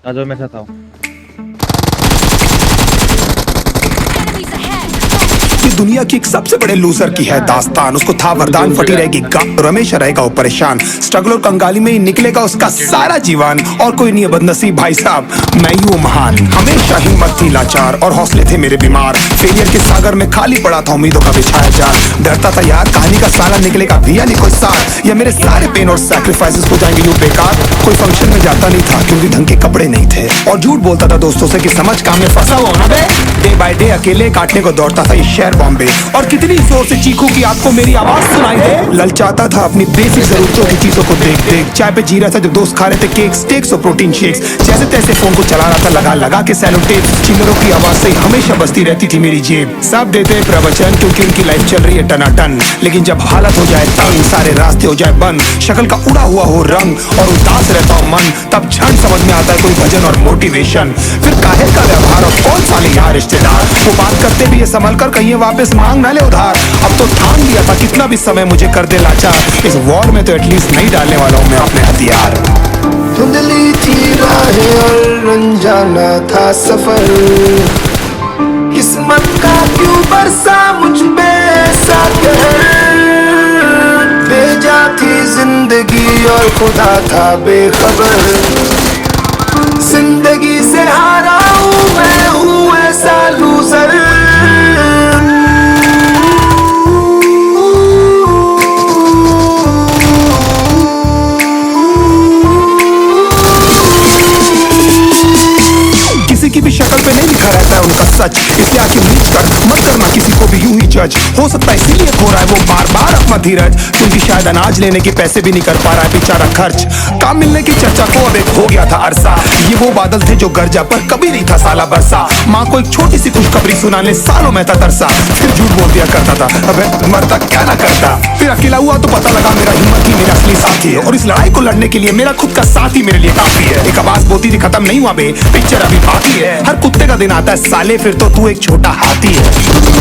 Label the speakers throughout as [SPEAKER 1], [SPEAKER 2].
[SPEAKER 1] आ जाओ, मैं साथ आओ।
[SPEAKER 2] Enemies ahead!
[SPEAKER 3] ये दुनिया की एक सबसे बड़े लूजर की है दास्तान। उसको था वरदान, फटी रहेगी गांड और हमेशा रहेगा वो परेशान। स्ट्रगल और कंगाली में ही निकलेगा उसका सारा जीवन। और कोई नहीं है बदनसीब भाई साहब, मैं ही हूँ महान। हमेशा हिम्मत थी लाचार और हौसले थे मेरे बीमार। फेलियर के सागर में खाली पड़ा था उम्मीदों का बिछाया जाल। डरता था यार कहानी का साला निकलेगा भैया नहीं कोई साथ, या मेरे सारे पेन और सैक्रिफाइसेस हो जाएंगे यूं बेकार। कोई फंक्शन में जाता नहीं था क्योंकि ढंग के कपड़े नहीं थे, और झूठ बोलता था दोस्तों से कि समझ काम में फंसा हुआ ना बे। डे बाय डे अकेले काटने को दौड़ता था ये शहर बॉम्बे, और कितनी जोर से चीखूं कि आपको मेरी आवाज सुनाई दे। ललचाता था अपनी बेसिक जरूरतों की चीजों को देख देख। चाय पे जी रहा था जब दोस्त खा रहे थे केक, स्टेक्स और प्रोटीन शेक्स। जैसे तैसे फोन को चला रहा था लगा लगा के सैलो टेप। चिल्लरों की आवाज से हमेशा बजती रहती थी मेरी जेब। सब देते प्रवचन क्योंकि उनकी लाइफ चल रही है टनाटन, लेकिन जब हालत हो जाए तंग, सारे रास्ते हो जाए बंद, शक्ल का उड़ा हुआ हो रंग और उदास रहता हो मन, तब क्षण समझ में आता है कोई भजन और मोटिवेशन। फिर काहे का व्यवहार और कौन साले यार रिश्तेदार, वो बात करते भी ये संभल कर कहीं वापस मांग ना ले उधार। अब तो ठान लिया था कितना भी समय मुझे कर दे लाचार, इस वॉर में तो एटलीस्ट नहीं डालने वाला हूँ मैं अपने हथियार।
[SPEAKER 4] धुंधली थी राहें और अनजाना था सफर, किस्मत का क्यों बरसा मुझ पे ऐसा कहर। भेजा थी जिंदगी और खुदा था बेखबर, जिंदगी से हारा हूँ मैं हूँ ऐसा लूजर।
[SPEAKER 3] किसी की भी शक्ल पे नहीं लिखा रहता है उनका सच, इसलिए आंखें नीच कर मत करना किसी को भी यूं ही जज। हो सकता है इसीलिए खो रहा है वो बार बार अपना धीरज, क्योंकि शायद अनाज लेने के पैसे भी नहीं कर पा रहा है बेचारा खर्च। काम मिलने की चर्चा को अब एक हो गया था अरसा, ये वो बादल थे जो गरजा पर कभी नहीं था साला बरसा। माँ को एक छोटी सी खुशखबरी सुनाने सालों में था तरसा, फिर झूठ बोल दिया करता था अबे मरता क्या ना करता। फिर अकेला हुआ तो पता लगा मेरा हिम्मत ही मेरा असली साथी है, और इस लड़ाई को लड़ने के लिए मेरा खुद का साथ ही मेरे लिए काफी है। एक आवाज बोलती थी खत्म नहीं हुआ बे, पिक्चर अभी बाकी है। हर कुत्ते का दिन आता है साले, फिर तो तू एक छोटा हाथी है।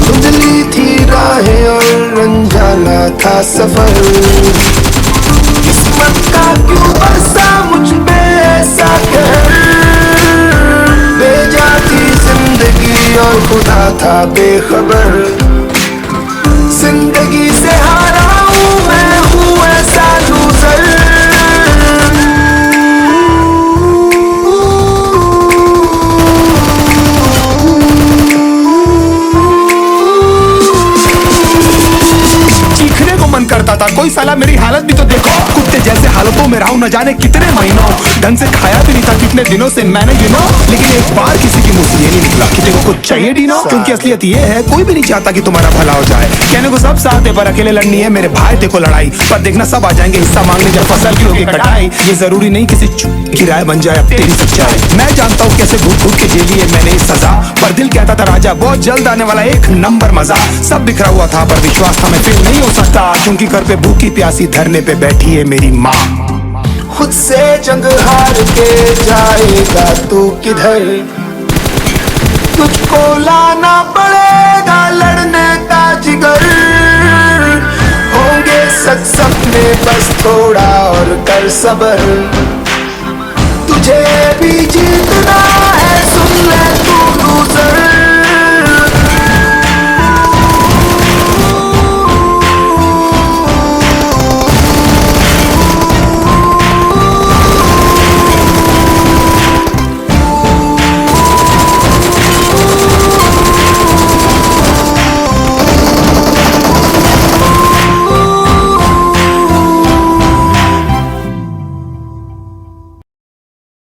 [SPEAKER 4] धुंधली थी राहें और अनजाना था सफर, किस्मत का क्यों बरसा मुझ पे ऐसा कहर। भेजा थी जिंदगी और खुदा था बेखबर, जिंदगी से हारा हूँ मैं हूँ ऐसा लूजर।
[SPEAKER 3] चीखने को मन करता था कोई साला मेरी हालत भी तो देखो, कुत्ते जैसे हालतों में रहा हूं न जाने कितने महीनों। ढंग से खाया भी नहीं था कितने दिनों से मैंने लेकिन एक बार किसी की मुंह से ये नहीं निकला कि तेरे को कुछ चाहिए डीनो। क्योंकि असलियत ये है कोई भी नहीं चाहता कि तुम्हारा भला हो जाए। कहने को सब साथ है पर अकेले लड़नी है मेरे भाई देखो लड़ाई, पर देखना सब आ जाएंगे हिस्सा मांगने जब फसल की होगी कटाई। ये जरूरी नहीं किसी की राय बन जाए अब तेरी सच्चाई। मैं जानता हूँ कैसे घूट घूट के झेली है मैंने इस सजा, पर दिल कहता था राजा बहुत जल्द आने वाला एक नंबर मजा। सब बिखरा हुआ था पर विश्वास था मैं फेल नहीं हो सकता, क्योंकि घर पे भूखी प्यासी धरने पे बैठी है मेरी माँ।
[SPEAKER 4] खुद से जंग हार के जाएगा तू किधर, तुझको लाना पड़ेगा लड़ने का जिगर। होंगे सच सपने बस थोड़ा और कर सबर, तुझे भी जीतना है सुन ले